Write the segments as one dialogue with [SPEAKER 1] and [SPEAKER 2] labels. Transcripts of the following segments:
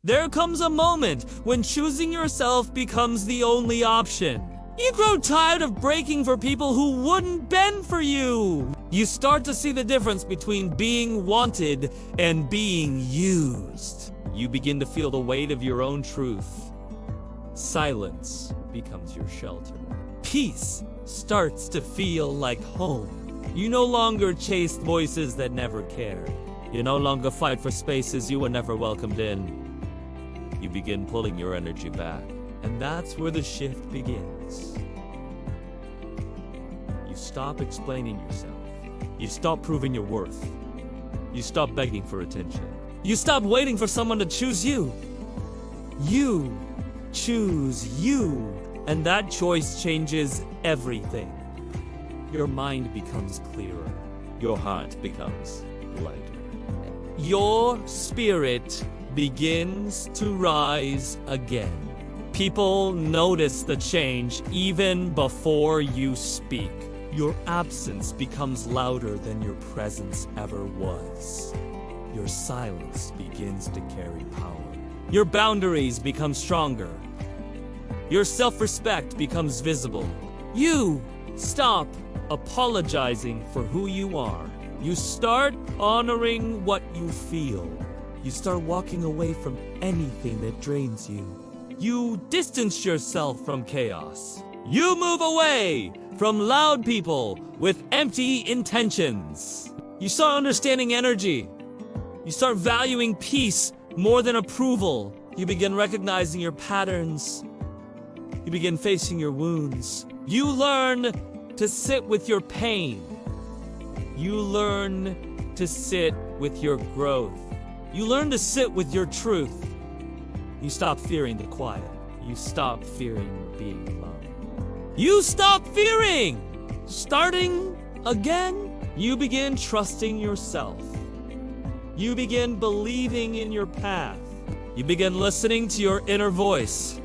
[SPEAKER 1] There comes a moment when choosing yourself becomes the only option. You grow tired of breaking for people who wouldn't bend for you. You start to see the difference between being wanted and being used. You begin to feel the weight of your own truth. Silence becomes your shelter. Peace starts to feel like home. You no longer chase voices that never cared. You no longer fight for spaces you were never welcomed in. You begin pulling your energy back. And that's where the shift begins. You stop explaining yourself. You stop proving your worth. You stop begging for attention. You stop waiting for someone to choose you. You choose you. And that choice changes everything. Your mind becomes clearer. Your heart becomes lighter. Your spirit begins to rise again. People notice the change even before you speak. Your absence becomes louder than your presence ever was. Your silence begins to carry power. Your boundaries become stronger. Your self-respect becomes visible. You stop apologizing for who you are. You start honoring what you feel. You start walking away from anything that drains you. You distance yourself from chaos. You move away from loud people with empty intentions. You start understanding energy. You start valuing peace more than approval. You begin recognizing your patterns. You begin facing your wounds. You learn to sit with your pain. You learn to sit with your growth. You learn to sit with your truth. You stop fearing the quiet. You stop fearing being alone. You stop fearing starting again. You begin trusting yourself. You begin believing in your path. You begin listening to your inner voice.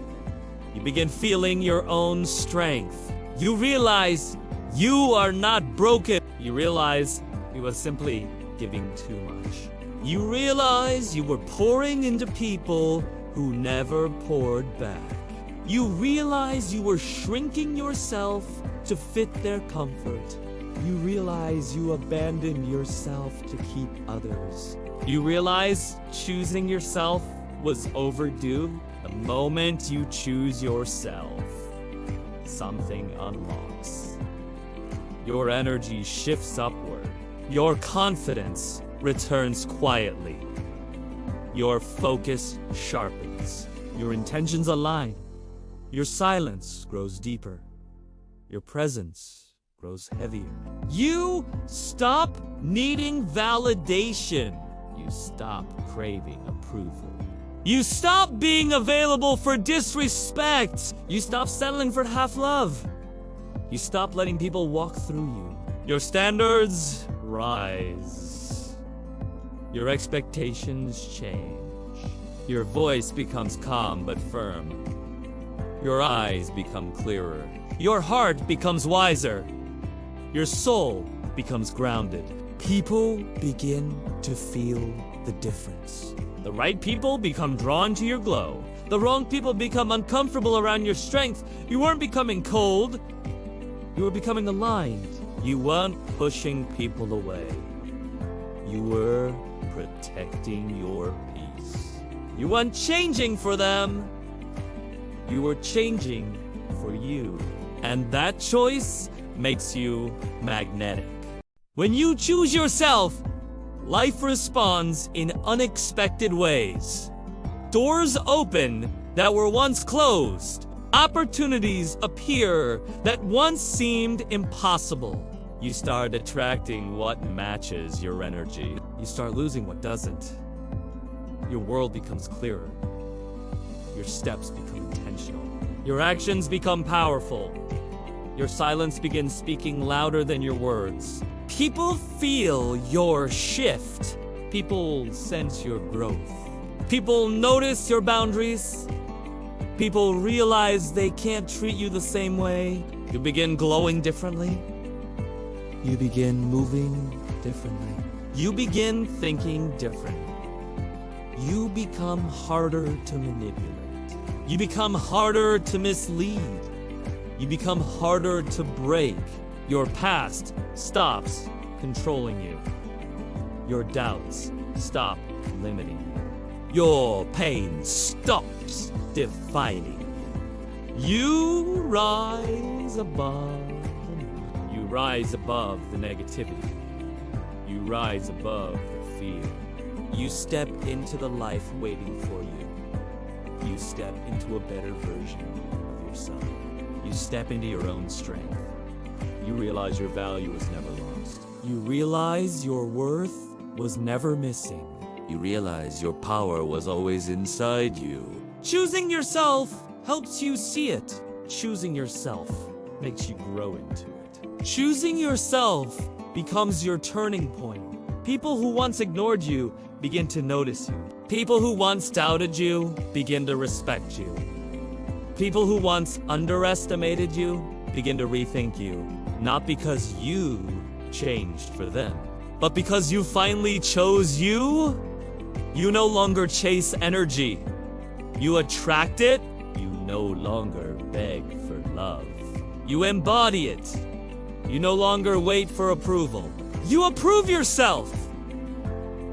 [SPEAKER 1] You begin feeling your own strength. You realize you are not broken. You realize you were simply giving too much. You realize you were pouring into people who never poured back. You realize you were shrinking yourself to fit their comfort. You realize you abandoned yourself to keep others. You realize choosing yourself was overdue. The moment you choose yourself, something unlocks. Your energy shifts upward. Your confidence returns quietly. Your focus sharpens. Your intentions align. Your silence grows deeper. Your presence grows heavier. You stop needing validation. You stop craving approval. You stop being available for disrespect. You stop settling for half love. You stop letting people walk through you. Your standards rise. Your expectations change. Your voice becomes calm but firm. Your eyes become clearer. Your heart becomes wiser. Your soul becomes grounded. People begin to feel the difference. The right people become drawn to your glow. The wrong people become uncomfortable around your strength. You weren't becoming cold. You were becoming aligned. You weren't pushing people away. You were protecting your peace. You weren't changing for them. You were changing for you. And that choice makes you magnetic. When you choose yourself, life responds in unexpected ways. Doors open that were once closed. Opportunities appear that once seemed impossible. You start attracting what matches your energy. You start losing what doesn't. Your world becomes clearer. Your steps become intentional. Your actions become powerful. Your silence begins speaking louder than your words. People feel your shift. People sense your growth. People notice your boundaries. People realize they can't treat you the same way. You begin glowing differently. You begin moving differently. You begin thinking different. you become harder to manipulate. You become harder to mislead. You become harder to break. Your past stops controlling you. Your doubts stop limiting you. Your pain stops defining you. You rise above. You rise above the negativity. You rise above the fear. You step into the life waiting for you. You step into a better version of yourself. You step into your own strength. You realize your value was never lost. You realize your worth was never missing. You realize your power was always inside you. Choosing yourself helps you see it. Choosing yourself makes you grow into it. Choosing yourself becomes your turning point. People who once ignored you begin to notice you. People who once doubted you begin to respect you. People who once underestimated you begin to rethink you. Not because you changed for them, but because you finally chose you. You no longer chase energy. You attract it. You no longer beg for love. You embody it. You no longer wait for approval. You approve yourself.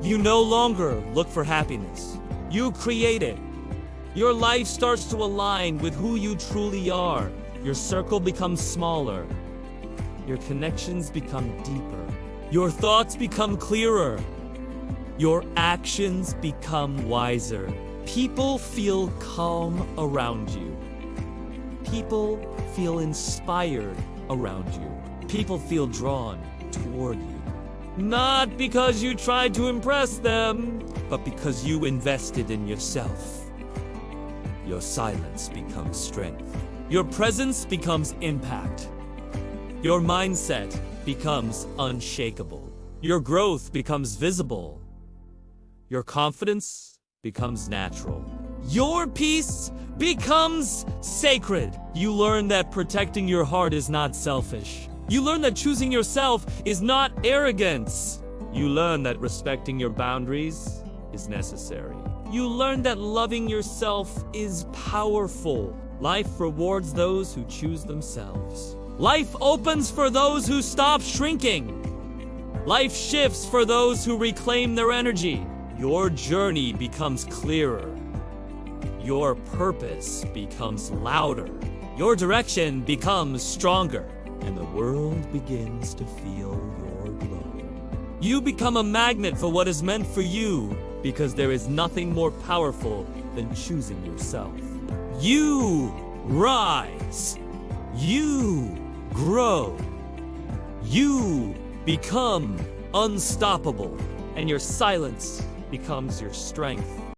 [SPEAKER 1] You no longer look for happiness. You create it. Your life starts to align with who you truly are. Your circle becomes smaller. Your connections become deeper. Your thoughts become clearer. Your actions become wiser. People feel calm around you. People feel inspired around you. People feel drawn toward you. Not because you tried to impress them, but because you invested in yourself. Your silence becomes strength. Your presence becomes impact. Your mindset becomes unshakable. Your growth becomes visible. Your confidence becomes natural. Your peace becomes sacred. You learn that protecting your heart is not selfish. You learn that choosing yourself is not arrogance. You learn that respecting your boundaries is necessary. You learn that loving yourself is powerful. Life rewards those who choose themselves. Life opens for those who stop shrinking. Life shifts for those who reclaim their energy. Your journey becomes clearer. Your purpose becomes louder. Your direction becomes stronger. And the world begins to feel your glow. You become a magnet for what is meant for you, because there is nothing more powerful than choosing yourself. You rise. You grow. You become unstoppable, and your silence becomes your strength.